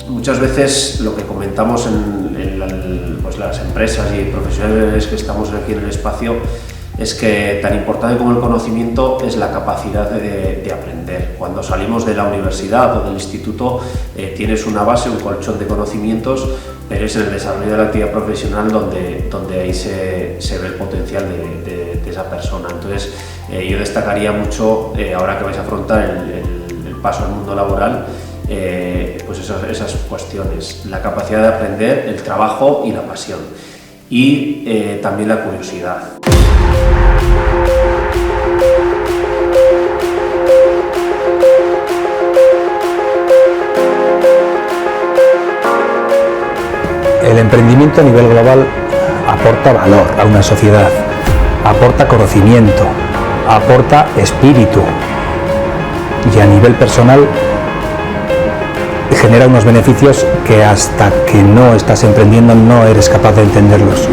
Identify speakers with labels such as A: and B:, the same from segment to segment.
A: Muchas veces lo que comentamos pues las empresas y profesionales que estamos aquí en el espacio es que tan importante como el conocimiento es la capacidad de aprender. Cuando salimos de la universidad o del instituto tienes una base, un colchón de conocimientos, pero es en el desarrollo de la actividad profesional donde ahí se ve el potencial de esa persona. Entonces yo destacaría mucho, ahora que vais a afrontar el paso al mundo laboral, pues esas cuestiones, la capacidad de aprender, el trabajo y la pasión, y también la curiosidad.
B: El emprendimiento a nivel global aporta valor a una sociedad, aporta conocimiento, aporta espíritu, y a nivel personal genera unos beneficios que hasta que no estás emprendiendo no eres capaz de entenderlos.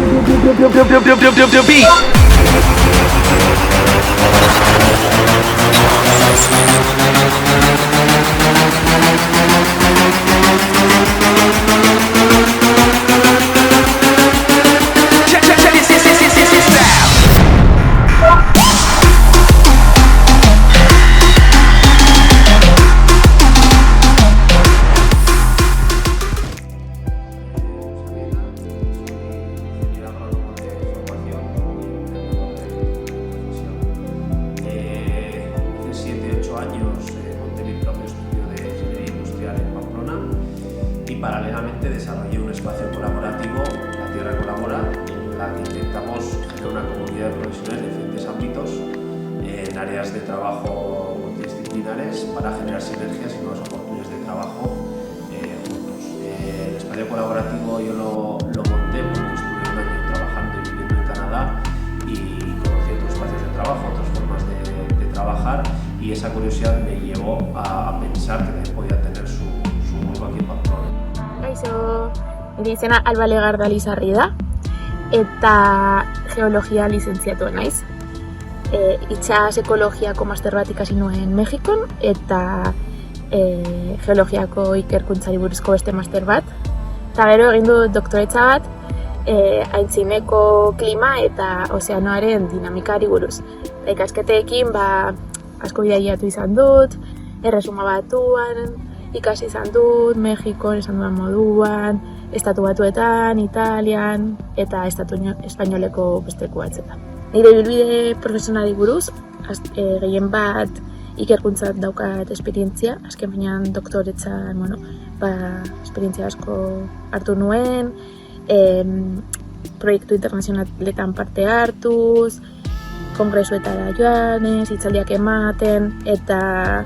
A: Paralelamente desarrollé un espacio colaborativo, La Tierra Colabora, en la que intentamos generar una comunidad de profesionales de diferentes ámbitos en áreas de trabajo multidisciplinares para generar sinergias y nuevas oportunidades de trabajo juntos. El espacio colaborativo yo lo monté porque estuve un año trabajando y viviendo en Canadá y conocí otros espacios de trabajo, otras formas de trabajar, y esa curiosidad me llevó a pensar que también podía tener su hueco aquí en Pamplona.
C: Kaixo, nire izena Alba Legarda Lizarri da, eta geologia lizentziatua naiz. Itsas ekologiako master bat ikasi nuen Mexikon, eta geologiako ikerkuntzari buruzko beste master bat. Eta gero egin dut doktoretza bat, aintzineko klima eta ozeanoaren dinamikari buruz. Eta ikasketeekin asko bidaiatu izan dut, Erresuma Batuan ikasi izan dut, Mexikon esan dudan moduan, Estatu Batuetan, Italian eta Estatu Espainoleko beste leku batzuetan. Nire ibilbide profesionalari buruz, gehien bat ikerkuntzat daukat esperientzia, azken finean doktoretzan, esperientzia asko hartu nuen, proiektu internazionaletan parte hartuz, kongresuetara joanez, hitzaldiak ematen, eta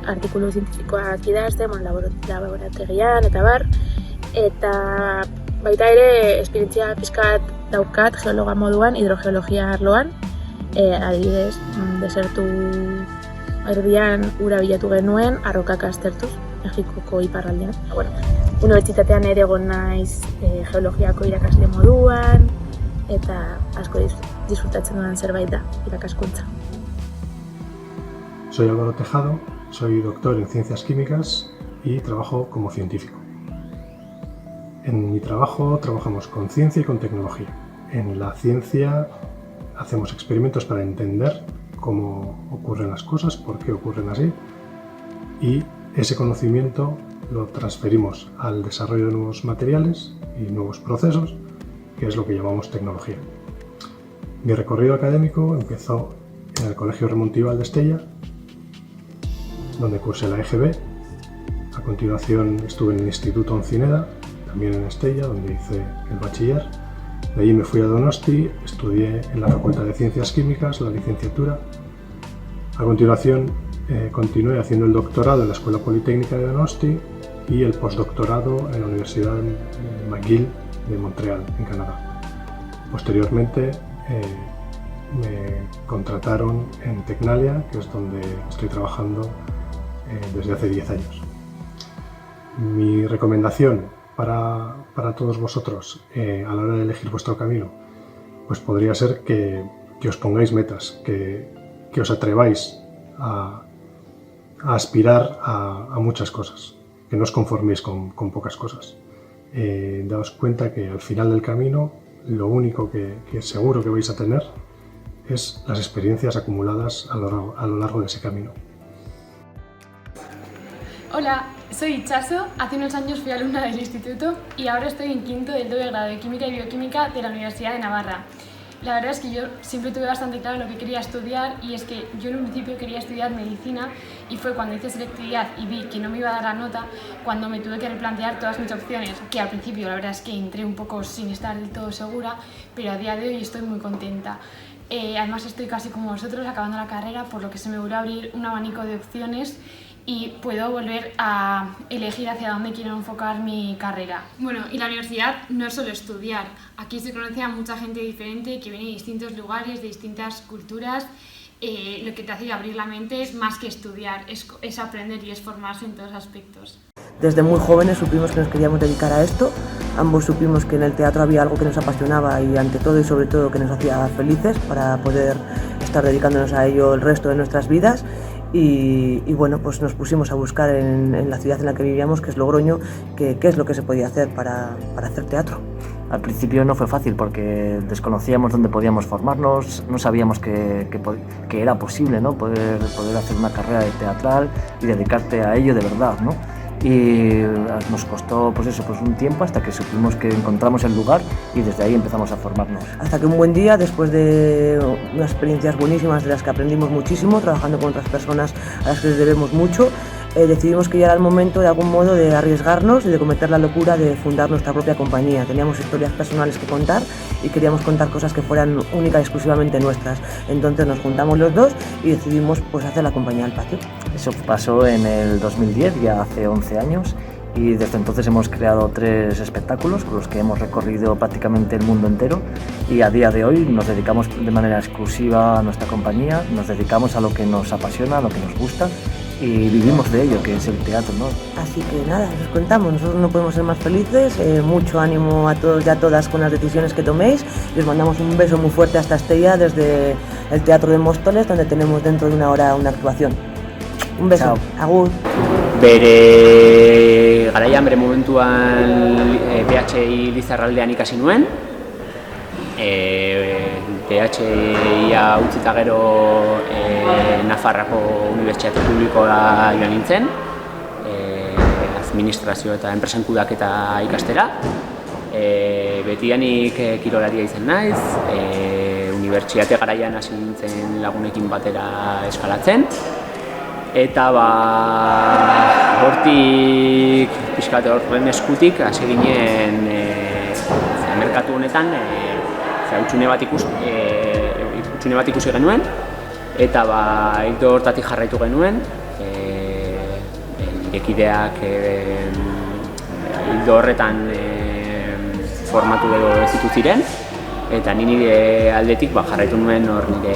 C: artikulu zientifikoak idazten, laborategian eta bar. Eta baita ere, esperientzia pixkat daukat geologa moduan, hidrogeologia arloan. Adibidez, desertu erdian ura bilatu genuen, arrokak aztertuz, Mexikoko iparraldean. Unibertsitatean ere egon naiz geologiako irakasle moduan, eta asko disfrutatzen dudan zerbait da, irakaskuntza.
D: Soy Álvaro Tejado, soy doctor en Ciencias Químicas y trabajo como científico. En mi trabajo trabajamos con ciencia y con tecnología. En la ciencia hacemos experimentos para entender cómo ocurren las cosas, por qué ocurren así, y ese conocimiento lo transferimos al desarrollo de nuevos materiales y nuevos procesos, que es lo que llamamos tecnología. Mi recorrido académico empezó en el Colegio Ramón Tibal de Estella, donde cursé la EGB. A continuación estuve en el Instituto Oncineda, también en Estella, donde hice el bachiller. De allí me fui a Donosti, estudié en la Facultad de Ciencias Químicas, la licenciatura. A continuación continué haciendo el doctorado en la Escuela Politécnica de Donosti y el postdoctorado en la Universidad McGill de Montreal, en Canadá. Posteriormente me contrataron en Tecnalia, que es donde estoy trabajando desde hace 10 años. Mi recomendación para todos vosotros a la hora de elegir vuestro camino, pues podría ser que os pongáis metas, que os atreváis a aspirar a muchas cosas. que no os conforméis con pocas cosas. Daos cuenta que al final del camino lo único que seguro que vais a tener es las experiencias acumuladas a lo largo de ese camino.
E: Hola, soy Itxaso, hace unos años fui alumna del instituto y ahora estoy en quinto del doble grado de Química y Bioquímica de la Universidad de Navarra. La verdad es que yo siempre tuve bastante claro lo que quería estudiar y es que yo en un principio quería estudiar medicina y fue cuando hice selectividad y vi que no me iba a dar la nota cuando me tuve que replantear todas mis opciones, que al principio la verdad es que entré un poco sin estar del todo segura, pero a día de hoy estoy muy contenta. Además estoy casi como vosotros acabando la carrera, por lo que se me vuelve a abrir un abanico de opciones y puedo volver a elegir hacia dónde quiero enfocar mi carrera. Bueno, y la universidad no es solo estudiar. Aquí se conoce a mucha gente diferente que viene de distintos lugares, de distintas culturas. Lo que te hace abrir la mente es más que estudiar, es aprender y es formarse en todos aspectos.
F: Desde muy jóvenes supimos que nos queríamos dedicar a esto. Ambos supimos que en el teatro había algo que nos apasionaba y ante todo y sobre todo que nos hacía felices para poder estar dedicándonos a ello el resto de nuestras vidas. Y bueno, pues nos pusimos a buscar en la ciudad en la que vivíamos, que es Logroño, qué es lo que se podía hacer para hacer teatro.
G: Al principio no fue fácil porque desconocíamos dónde podíamos formarnos, no sabíamos que era posible, ¿no? poder hacer una carrera de teatral y dedicarte a ello de verdad, ¿no? Y nos costó pues un tiempo hasta que supimos que encontramos el lugar y desde ahí empezamos a formarnos.
F: Hasta que un buen día, después de unas experiencias buenísimas de las que aprendimos muchísimo, trabajando con otras personas a las que les debemos mucho, decidimos que ya era el momento de algún modo de arriesgarnos y de cometer la locura de fundar nuestra propia compañía. Teníamos historias personales que contar y queríamos contar cosas que fueran únicas y exclusivamente nuestras. Entonces nos juntamos los dos y decidimos pues hacer la compañía del patio.
G: Eso pasó en el 2010, ya hace 11 años, y desde entonces hemos creado 3 espectáculos con los que hemos recorrido prácticamente el mundo entero y a día de hoy nos dedicamos de manera exclusiva a nuestra compañía, nos dedicamos a lo que nos apasiona, a lo que nos gusta y vivimos de ello, que es el teatro, ¿no?
F: Así que nada, os contamos, nosotros no podemos ser más felices, mucho ánimo a todos y a todas con las decisiones que toméis y os mandamos un beso muy fuerte hasta Estella desde el Teatro de Móstoles, donde tenemos dentro de una hora una actuación. Un beso.
G: Chao.
F: Agur.
H: Bere garaian, bere momentuan PHI Lizarraldean ikasi nuen. PHIa utzita gero Nafarroako Unibertsitate Publikoa joan nintzen, administrazio eta enpresen kudeaketa ikastera. Betianik kirolaria izan naiz, unibertsitate garaian hasi nintzen lagunekin batera eskalatzen. Eta hortik, pixkat horren eskutik, hasi ginen merkatu honetan, hutsune bat ikusi genuen, eta hildo hortatik jarraitu genuen, nire kideak hildo horretan formatu edo ezitu ziren, eta nire aldetik jarraitu nuen hor nire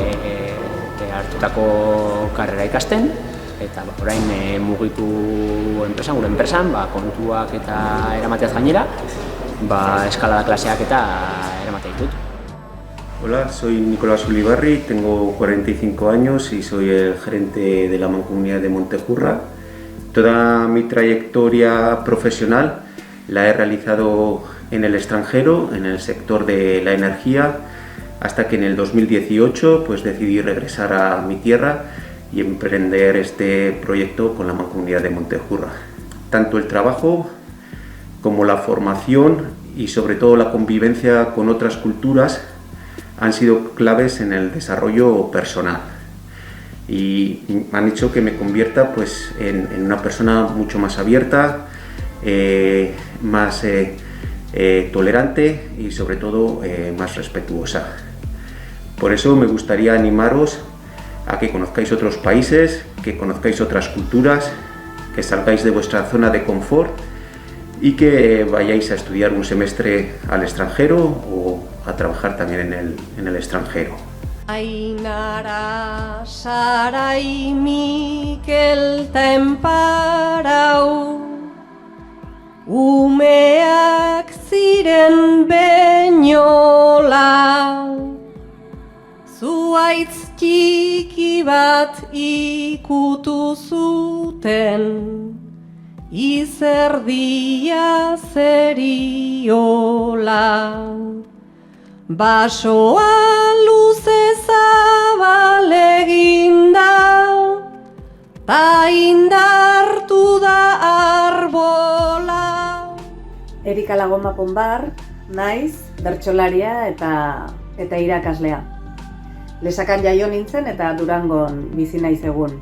H: hartutako karrera ikasten, eta orain mugitu enpresan, gure enpresan, kontuak eta eramateaz gainera, eskalada klaseak eta eramatea ditut.
I: Hola, soy Nicolás Ulibarri, tengo 45 años y soy el gerente de la Mancomunidad de Montejurra. Toda mi trayectoria profesional la he realizado en el extranjero, en el sector de la energía, hasta que en el 2018 decidí regresar a mi tierra y emprender este proyecto con la Mancomunidad de Montejurra. Tanto el trabajo como la formación y sobre todo la convivencia con otras culturas han sido claves en el desarrollo personal y han hecho que me convierta en una persona mucho más abierta, más tolerante y sobre todo más respetuosa. Por eso me gustaría animaros a que conozcáis otros países, que conozcáis otras culturas, que salgáis de vuestra zona de confort y que vayáis a estudiar un semestre al extranjero o a trabajar también en el extranjero.
J: Ainara, Sarai, Mikel, Temparau, umeak ziren beñola, zuaitz txiki bat ikutu zuten, izerdia zeriola. Basoa luze zabal eginda, ta indartu da arbola.
K: Erika Lagoma Ponbar, naiz, bertsolaria eta irakaslea. Lesakan jaio nintzen eta Durangon bizi naiz egun.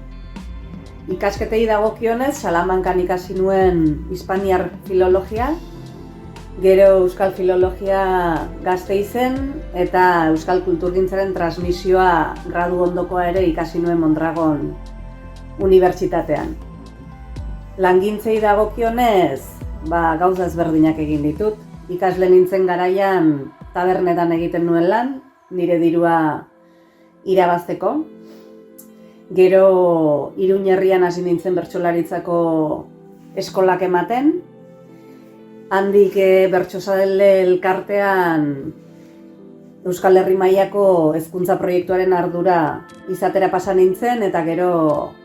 K: Ikasketei dagokionez, Salamankan ikasi nuen Hispaniar filologia, gero Euskal Filologia Gasteizen eta Euskal Kulturgintzaren transmisioa gradu ondokoa ere ikasi nuen Mondragon Unibertsitatean. Langintzei dagokionez, gauza ezberdinak egin ditut. Ikasle nintzen garaian tabernetan egiten nuen lan, nire dirua irabazteko. Gero Iruñerrian hasi nintzen bertsolaritzako eskolak ematen. Handik bertsozale elkartean Euskal Herri mailako hezkuntza proiektuaren ardura izatera pasa nintzen, eta gero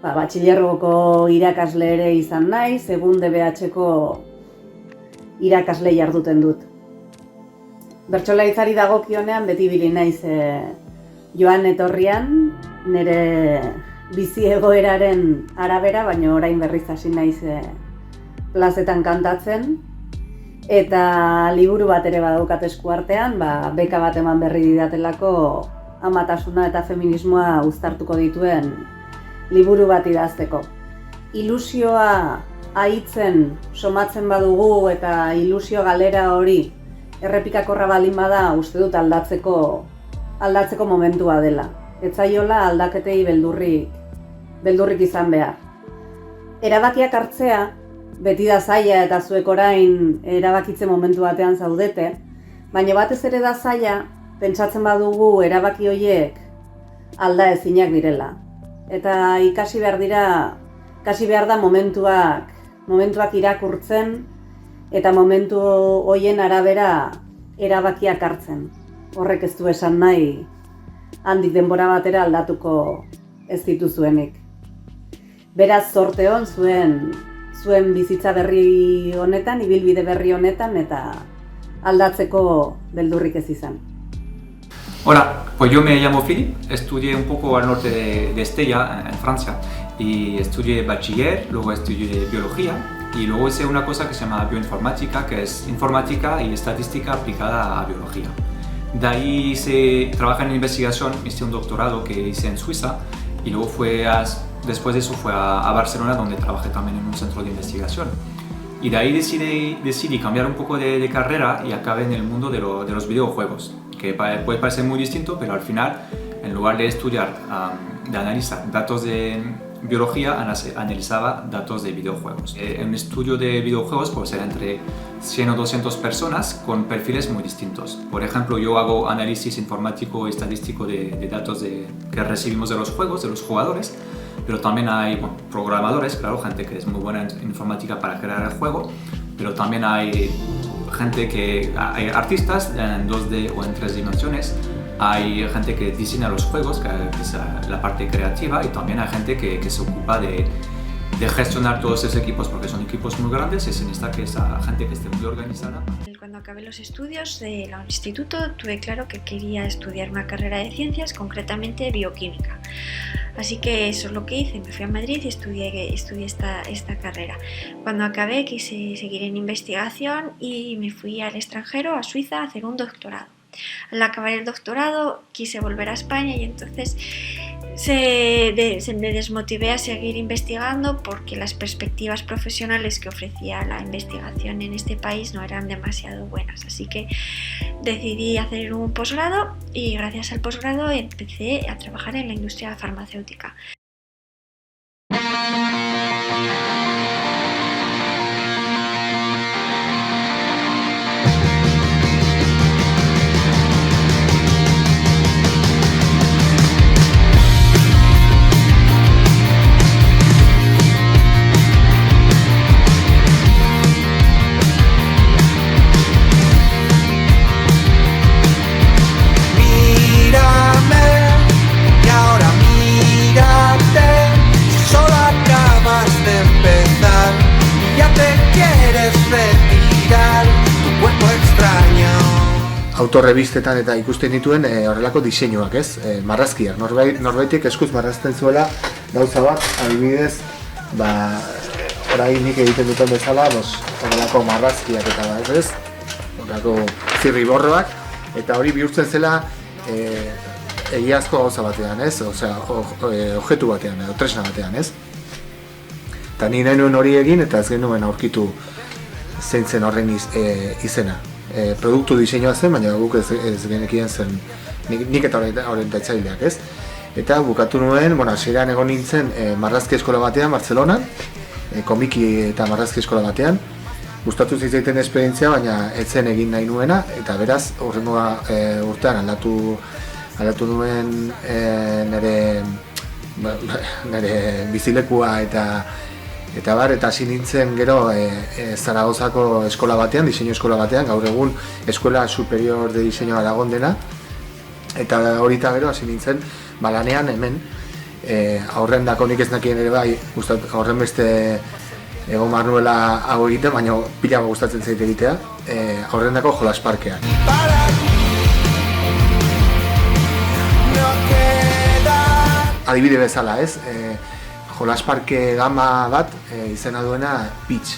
K: batxilergoko irakasle ere izan naiz, egun DBH-ko irakasle jarduten dut. Bertsolaritzari dagokionean beti ibili naiz joan etorrian, nire bizi egoeraren arabera, baina orain berriz hasi naiz plazetan kantatzen, eta liburu bat ere badaukat eskuartean, beka bat eman berri didatelako amatasuna eta feminismoa uztartuko dituen liburu bat idazteko. Ilusioa ahitzen somatzen badugu eta ilusio galera hori errepikakorra baldin bada, uste dut aldatzeko momentua dela. Ez zaiola aldaketei beldurrik izan behar. Erabakiak hartzea beti da zaila eta zuek orain erabakitze momentu batean zaudete, baina batez ere da zaila pentsatzen badugu erabaki horiek alda ezinak direla. Eta ikasi behar da momentuak irakurtzen eta momentu horien arabera erabakiak hartzen. Horrek ez du esan nahi handik denbora batera aldatuko ez dituzuenik. Beraz, zorte hon zuen bizitza berri honetan, ibilbide berri honetan, eta aldatzeko beldurrik ez izan.
B: Hola, pues yo me llamo Philip, estudié un poco al norte de Estella, en Francia, y estudié bachiller, luego estudié biología, y luego hice una cosa que se llama bioinformática, que es informática y estadística aplicada a biología. De ahí trabajé en investigación, hice un doctorado que hice en Suiza, y luego después de eso fue a Barcelona, donde trabajé también en un centro de investigación. Y de ahí decidí cambiar un poco de carrera y acabé en el mundo de los videojuegos, que puede parecer muy distinto, pero al final, en lugar de estudiar, de analizar datos de biología, analizaba datos de videojuegos. En un estudio de videojuegos puede ser entre 100 o 200 personas con perfiles muy distintos. Por ejemplo, yo hago análisis informático y estadístico de datos que recibimos de los juegos, de los jugadores, pero también hay programadores, claro, gente que es muy buena en informática para crear el juego, pero también hay hay artistas en 2D o en 3 dimensiones, hay gente que diseña los juegos, que es la parte creativa, y también hay gente que se ocupa de gestionar todos esos equipos, porque son equipos muy grandes y se necesita que esa gente que esté muy organizada.
L: Cuando acabé los estudios del instituto tuve claro que quería estudiar una carrera de ciencias, concretamente bioquímica. Así que eso es lo que hice, me fui a Madrid y estudié esta carrera. Cuando acabé quise seguir en investigación y me fui al extranjero, a Suiza, a hacer un doctorado. Al acabar el doctorado quise volver a España y entonces me desmotivé a seguir investigando porque las perspectivas profesionales que ofrecía la investigación en este país no eran demasiado buenas. Así que decidí hacer un posgrado y gracias al posgrado empecé a trabajar en la industria farmacéutica.
M: Mírame y ahora mira. autorebistetan eta ikusten dituen horrelako diseinuak, ez? Marrazkiak, norbaitek eskuz marrazten zuela gauza bat, adibidez, orain nik egiten duten bezala, horrelako marrazkiak eta ez? Horrelako zirriborroak, eta hori bihurtzen zela egiazko gauza batean, ez? Osea, objektu batean, edo tresna batean, ez? Eta ni nahi nuen hori egin, eta ez genuen aurkitu zein zen horren izena. Produktu diseinua zen, baina guk ez genekien zen nik eta orientatzaileak, ez? Eta bukatu nuen, hasieran egon nintzen marrazki eskola batean, Bartzelonan, komiki eta marrazki eskola batean. Gustatu zitzaiten esperientzia, baina ez zen egin nahi nuena, eta beraz, horrengoa urtean aldatu nuen nire bizilekua eta hasi nintzen gero Zaragozako eskola batean, diseinu eskola batean, gaur egun Escuela Superior de Diseño Aragon dena, eta horita gero hasi nintzen lanean hemen, aurren dako nik ez nakien ere bai, aurren beste egon marnuela hau egiten, baina pila gustatzen zait egitea, aurren dako jolas parkean. Adibide bezala, ez? Jolas parke gama bat izena duena Pitch.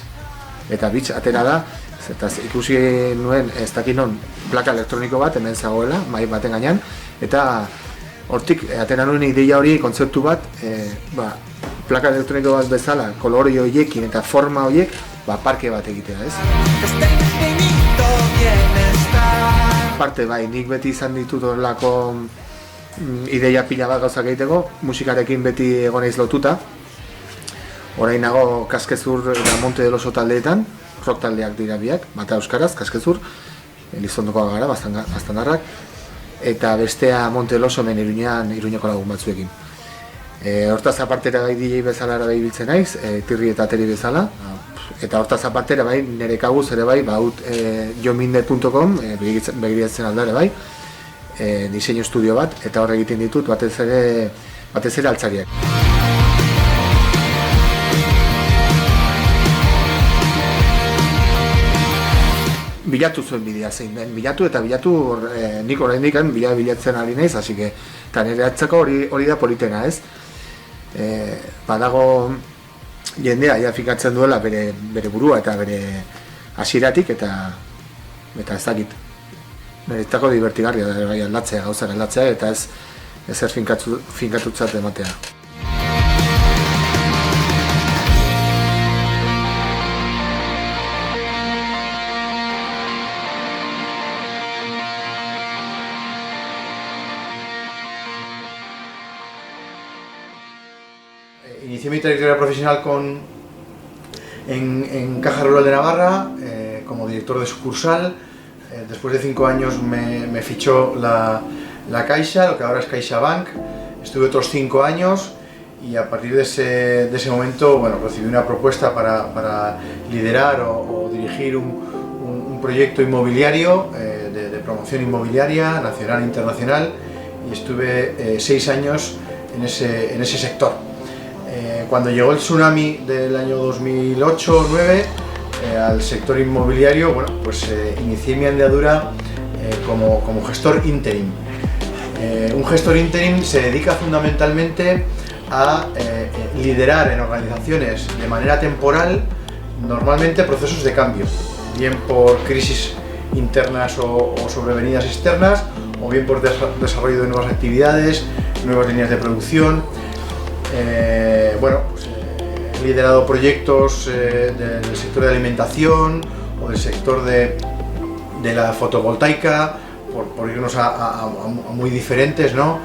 M: Eta Pitch atera da, eta ikusi nuen ez dakit non plaka elektroniko bat hemen zagoela, mahai baten gainean, eta hortik atera nuen ideia hori, kontzeptu bat, plaka elektroniko bat bezala, kolore horiekin eta forma horiek, parke bat egitea, ez? Parte nik beti izan ditut horrelako ideia pila bat gauzak egiteko, musikarekin beti egon naiz lotuta. Orain nago Kaskezur eta Monte de Oso taldeetan, rock taldeak dira biak, bata euskaraz, Kaskezur, Elizondokoa gara, Baztandarrak, eta bestea Monte de Oso hemen Iruñeko lagun batzuekin. Hortaz apartera bai DJ bezala bai biltzen naiz, tirri eta ateri bezala, eta hortaz apartera bai nire kabuz ere bai, jominde.com, begiratzen aldare bai, diseinu estudio bat, eta hor egiten ditut batez ere altzariak. Bilatu zuen bidea zein den, bilatu nik oraindik bilatzen ari naiz, hasi que eta nire atzako hori da politena, ez? Badago jendea fikatzen duela bere burua eta bere hasieratik eta ez dakit. Niretzako divertigarria da bai aldatzea, gauzak aldatzea eta ez ezer finkatutzat ematea.
N: Inicié mi trayectoria profesional en Caja Rural de Navarra como director de sucursal. Después de 5 años me fichó la Caixa, lo que ahora es CaixaBank. Estuve otros 5 años y a partir de ese momento recibí una propuesta para liderar o dirigir un proyecto inmobiliario de promoción inmobiliaria nacional e internacional, y estuve 6 años en ese sector. Cuando llegó el tsunami del año 2008-2009 al sector inmobiliario, inicié mi andadura como gestor interim. Un gestor interim se dedica fundamentalmente a liderar en organizaciones de manera temporal, normalmente procesos de cambio, bien por crisis internas o sobrevenidas externas, o bien por desarrollo de nuevas actividades, nuevas líneas de producción. He liderado proyectos del sector de alimentación o del sector de la fotovoltaica, por irnos a muy diferentes, ¿no?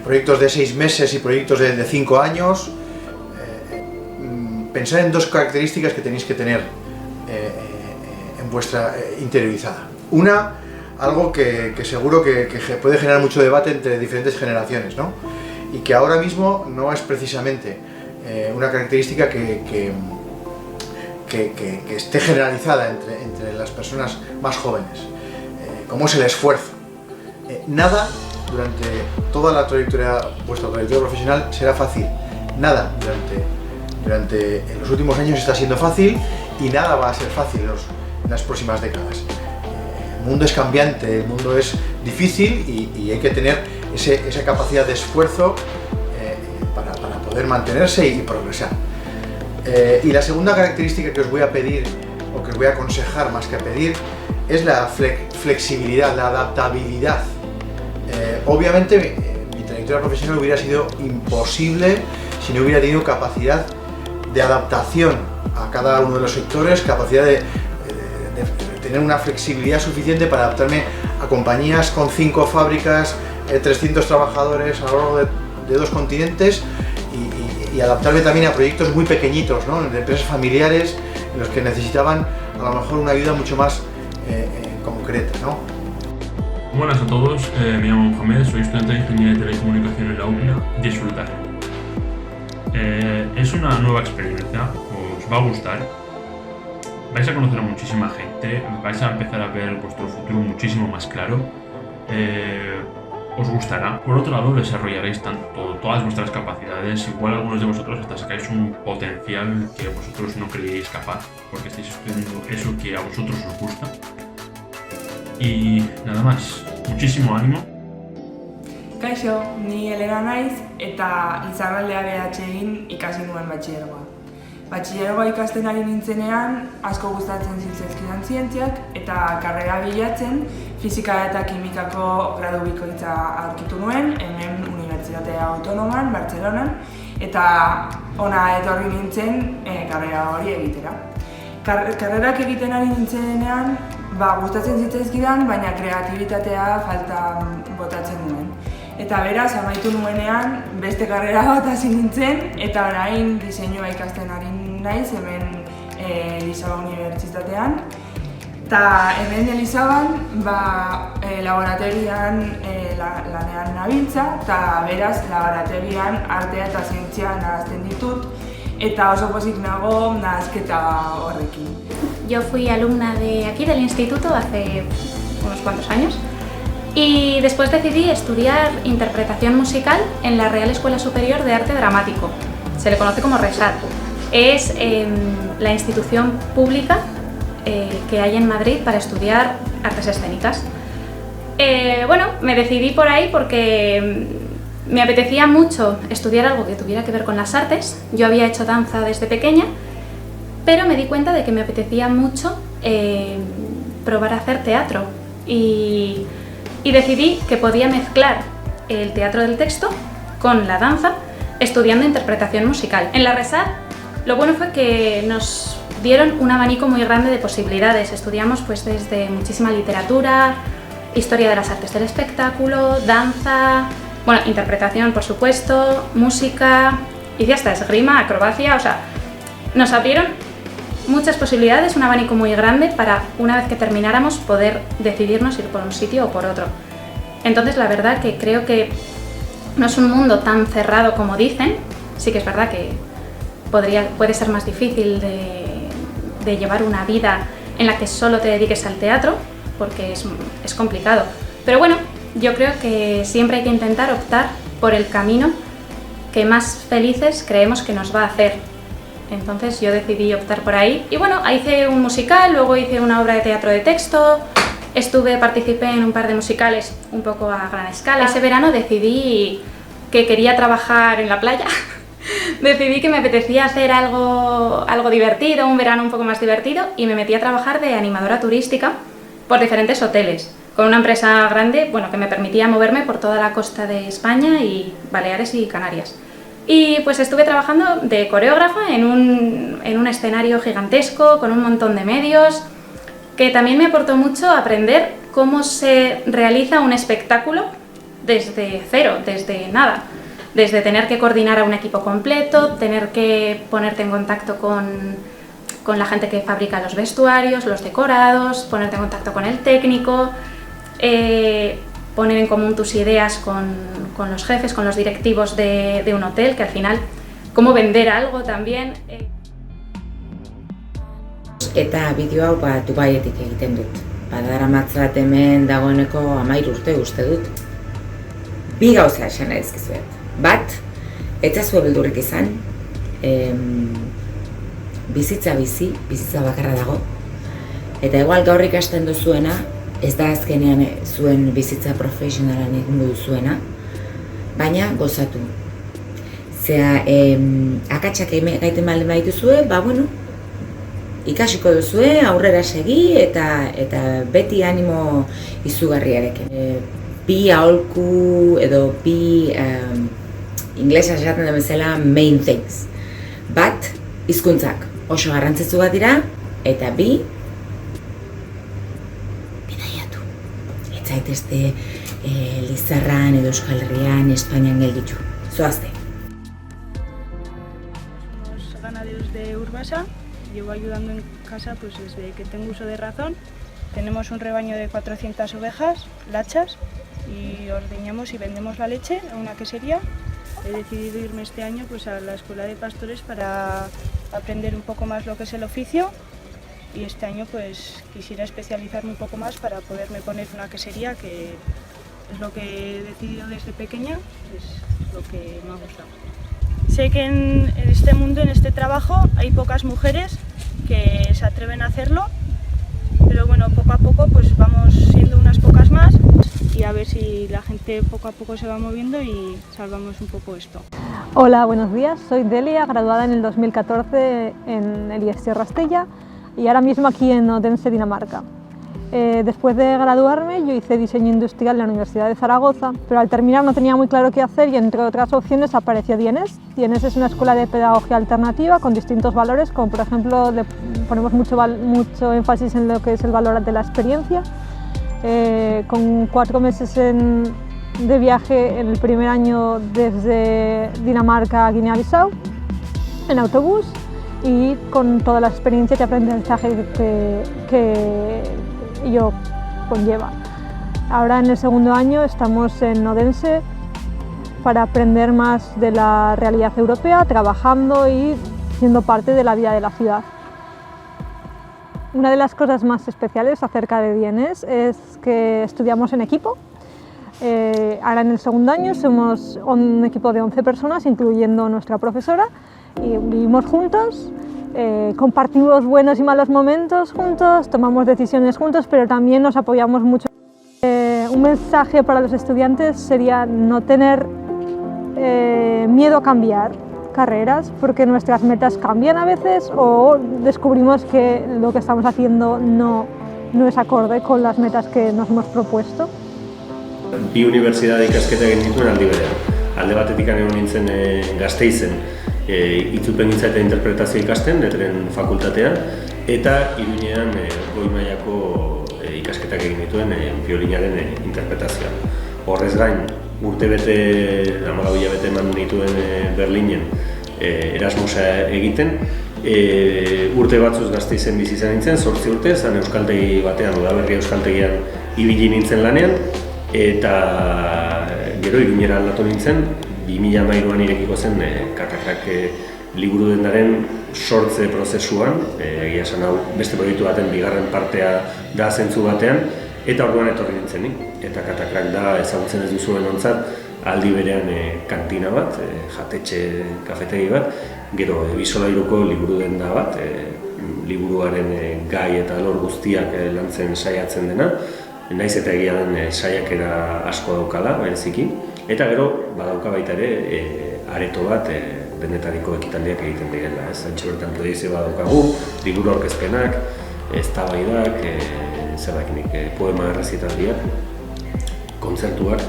N: Proyectos de 6 meses y proyectos de 5 años. Pensad en 2 características que tenéis que tener en vuestra interiorizada. Una, algo que seguro que puede generar mucho debate entre diferentes generaciones, ¿no? Y que ahora mismo no es precisamente una característica que esté generalizada entre las personas más jóvenes, como es el esfuerzo. Nada durante toda vuestra trayectoria profesional será fácil. Nada durante los últimos años está siendo fácil, y nada va a ser fácil en las próximas décadas. el mundo es cambiante, el mundo es difícil y hay que tener esa capacidad de esfuerzo para poder mantenerse y progresar. Y la segunda característica que os voy a pedir, o que os voy a aconsejar más que a pedir, es la flexibilidad, la adaptabilidad. Obviamente mi trayectoria profesional hubiera sido imposible si no hubiera tenido capacidad de adaptación a cada uno de los sectores, capacidad de tener una flexibilidad suficiente para adaptarme a compañías con 5 fábricas, 300 trabajadores a lo largo de 2 continentes y adaptarme también a proyectos muy pequeñitos, ¿no? De empresas familiares en los que necesitaban a lo mejor una ayuda mucho más concreta, ¿no?
O: Buenas a todos, me llamo Mohamed, soy estudiante de Ingeniería de Telecomunicación en la UPLA. Disfrutar. Es una nueva experiencia, os va a gustar. Vais a conocer a muchísima gente, vais a empezar a ver vuestro futuro muchísimo más claro. Os gustará. Por otro lado, desarrollaréis todas vuestras capacidades. Igual algunos de vosotros hasta sacáis un potencial que vosotros no creíais capaz, porque estáis estudiando eso que a vosotros os gusta. Y nada más, muchísimo ánimo.
P: Kaixo, ni Elena naiz eta Izarraldea BH egin ikasi nuen batxilergoa. Batxilergoa ikasten ari nintzenean asko gustatzen zitzaizkidan zientziak eta karrera bilatzen fisika eta kimikako gradu bikoitza aurkitu nuen hemen Unibertsitate Autonomoan, Bartzelonan, eta hona etorri nintzen karrera hori egitera. Karrerak egiten ari nintzenean gustatzen zitzaizkidan, baina kreatibitatea falta botatzen nuen. Eta beraz, amaitu nuenean, beste karrera bat hasi nintzen, eta orain diseinua ikasten ari naiz, hemen Elisaba Unibertsitatean. Eta hemen Elisaban, laborategian lanean nabiltza, eta beraz, laborategian artea eta zientzia nahazten ditut, eta oso pozik nago nahazketa horrekin.
Q: Yo fui alumna de aquí, del instituto, hace unos cuantos años y después decidí estudiar interpretación musical en la Real Escuela Superior de Arte Dramático. Se le conoce como RESAD. Es la institución pública que hay en Madrid para estudiar artes escénicas. Bueno, me decidí por ahí porque me apetecía mucho estudiar algo que tuviera que ver con las artes. Yo había hecho danza desde pequeña, pero me di cuenta de que me apetecía mucho probar a hacer teatro y decidí que podía mezclar el teatro del texto con la danza estudiando interpretación musical. En la RESAD lo bueno fue que nos dieron un abanico muy grande de posibilidades. Estudiamos pues desde muchísima literatura, historia de las artes del espectáculo, danza, bueno, interpretación por supuesto, música, hice hasta esgrima, acrobacia, o sea, nos abrieron muchas posibilidades, un abanico muy grande para, una vez que termináramos, poder decidirnos ir por un sitio o por otro. Entonces, la verdad que creo que no es un mundo tan cerrado como dicen. Sí que es verdad que puede ser más difícil de llevar una vida en la que solo te dediques al teatro, porque es complicado. Pero bueno, yo creo que siempre hay que intentar optar por el camino que más felices creemos que nos va a hacer. Entonces yo decidí optar por ahí y bueno, hice un musical, luego hice una obra de teatro de texto, participé en un par de musicales un poco a gran escala. Ese verano decidí que quería trabajar en la playa, decidí que me apetecía hacer algo divertido, un verano un poco más divertido y me metí a trabajar de animadora turística por diferentes hoteles, con una empresa grande, bueno, que me permitía moverme por toda la costa de España y Baleares y Canarias. Y pues estuve trabajando de coreógrafa en un escenario gigantesco, con un montón de medios, que también me aportó mucho aprender cómo se realiza un espectáculo desde cero, desde nada. Desde tener que coordinar a un equipo completo, tener que ponerte en contacto con la gente que fabrica los vestuarios, los decorados, ponerte en contacto con el técnico, poner en común tus ideas con los jefes, con los directivos de un hotel, que al final, cómo vender algo también.
R: Eta bideo hau Dubaietik egiten dut. Badaramatza hemen dagoeneko 13 urte uste dut. Bi gauza esan dizkizuet. Bat, etzazu beldurrik izan. Bizitza bakarra dago. Eta igual gaur ikasten duzuena, ez da azkenean zuen bizitza profesionalan egingo duzuena, baina gozatu. Zera, akatsak gaiten baldin badituzue, ikasiko duzue, aurrera segi eta beti animo izugarriarekin. Bi aholku edo bi inglesa esaten da bezala main things. Bat, hizkuntzak oso garrantzitsu bat dira, eta bi, bidaiatu. Ez zaitezte Lizarran edo Euskal Herrian, Espainian gelditu. Zoazte.
S: Somos ganaderos de Urbasa. Llevo ayudando en casa pues desde que tengo uso de razón. Tenemos un rebaño de 400 ovejas, lachas, y ordeñamos y vendemos la leche a una quesería. He decidido irme este año pues a la escuela de pastores para aprender un poco más lo que es el oficio, y este año pues quisiera especializarme un poco más para poderme poner una quesería, que es lo que he decidido desde pequeña, es lo que me ha gustado. Sé que en este mundo, en este trabajo, hay pocas mujeres que se atreven a hacerlo, pero bueno, poco a poco pues vamos siendo unas pocas más, y a ver si la gente poco a poco se va moviendo y salvamos un poco esto.
T: Hola, buenos días. Soy Delia, graduada en el 2014 en el IES Sierra Estella y ahora mismo aquí en Odense, Dinamarca. Después de graduarme yo hice diseño industrial en la Universidad de Zaragoza, pero al terminar no tenía muy claro qué hacer y entre otras opciones apareció DIENES. DIENES es una escuela de pedagogía alternativa con distintos valores, como por ejemplo ponemos mucho énfasis en lo que es el valor de la experiencia. Con 4 meses de viaje en el primer año desde Dinamarca a Guinea-Bissau en autobús, y con toda la experiencia de aprendizaje que ello conlleva. Ahora en el segundo año estamos en Odense para aprender más de la realidad europea, trabajando y siendo parte de la vida de la ciudad. Una de las cosas más especiales acerca de DIENES es que estudiamos en equipo. Ahora en el segundo año somos un equipo de 11 personas, incluyendo nuestra profesora, y vivimos juntos, compartimos buenos y malos momentos juntos, tomamos decisiones juntos, pero también nos apoyamos mucho. Un mensaje para los estudiantes sería no tener miedo a cambiar carreras, porque nuestras metas cambian a veces o descubrimos que lo que estamos haciendo no es acorde con las metas que nos hemos propuesto.
U: Bi unibertsitate ikasketa egin dituen aldi berean. Alde batetik egon nintzen Gasteizen itzulpengintza eta interpretazio ikasten, letren fakultatean, eta Iruñean goi mailako ikasketak egin dituen biolinaren interpretazioan. Horrez gain, urtebete, 14 hilabete eman dituen Berlinen Erasmusa egiten, urte batzuz Gasteizen bizi izan nintzen, 8 urte, zan euskaltegi batean, Udaberria euskaltegian ibili nintzen lanean, eta gero Iruñera aldatu nintzen, 2013an irekiko zen Katakrak liburu dendaren sortze prozesuan, egia esan hau beste proiektu baten bigarren partea da zentzu batean, eta orduan etorri nintzen ni. Eta Katakrak da ezagutzen ez duzuen ontzat, aldi berean kantina bat, jatetxe kafetegi bat, gero Bisolairuko liburu denda bat, liburuaren gai eta alor guztiak lantzen saiatzen dena, naiz eta egia den saiakera asko daukala, bereziki, eta gero badauka baita ere areto bat denetariko ekitaldiak egiten direla. Antxe bertan proiekzio badaukagu, liburu aurkezpenak, eztabaidak, zerbakinik, poema errezitaldiak, kontzertuak,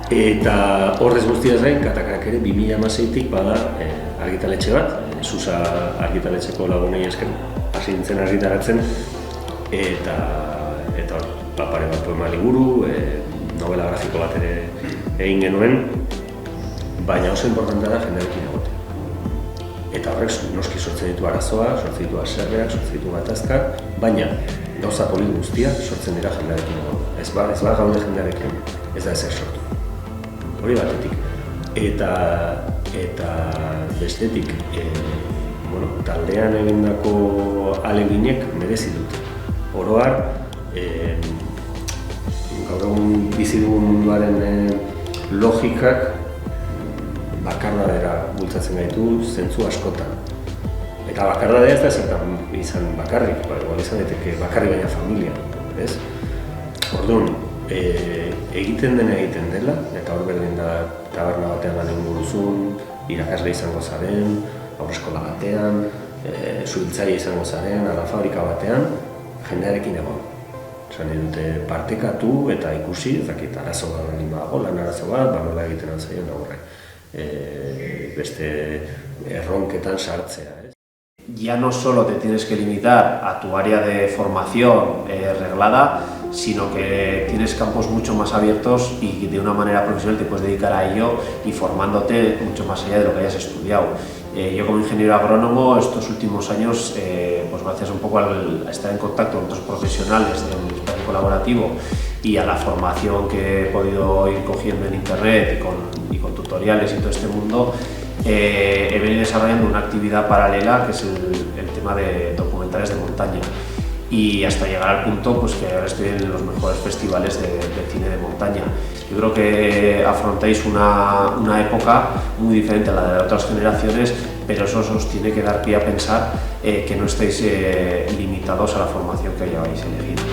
U: eta horrez guztiaz gain, Katakrak ere 2016tik bada argitaletxe bat, Susa argitaletxeko lagunei esker hasi nintzen argitaratzen, eta pare bat poema liburu, novela grafiko bat ere egin genuen, baina oso importantea da jendearekin egotea. Eta horrek noski sortzen ditu arazoak, sortzen ditu haserreak, sortzen ditu gatazkak, baina gauza polit guztiak sortzen dira jendearekin egotea. Ez ba gaude jendearekin, ez da ezer sortu. Hori batetik. Eta bestetik, taldean egindako ahaleginek merezi dute. Oro har, gaur egun bizi dugun munduaren logikak bakardadera bultzatzen gaitu zentzu askotan. Eta bakardadea ez da zertan izan bakarrik, igual izan daiteke bakarrik baina familia, ez? Orduan, egiten dela, eta hor berdin da taberna batean lan egingo duzun, irakasle izango zaren, aurreskola batean, suhiltzaile izango zaren, ala fabrika batean, jendearekin egon. Esan dute partekatu eta ikusi, ez dakit arazo bat baldin badago, lan arazo bat, nola egiten altzaien aurre. Beste erronketan sartzea.
A: Ya no solo te tienes que limitar a tu área de formación reglada, sino que tienes campos mucho más abiertos y de una manera profesional te puedes dedicar a ello y formándote mucho más allá de lo que hayas estudiado. Yo como ingeniero agrónomo estos últimos años, pues gracias un poco a estar en contacto con otros profesionales del espacio colaborativo y a la formación que he podido ir cogiendo en internet y con tutoriales y todo este mundo, he venido desarrollando una actividad paralela que es el tema de documentales de montaña. Y hasta llegar al punto pues, que ahora estoy en los mejores festivales de cine de montaña. Yo creo que afrontáis una época muy diferente a la de otras generaciones, pero eso os tiene que dar pie a pensar que no estáis limitados a la formación que hayáis elegido.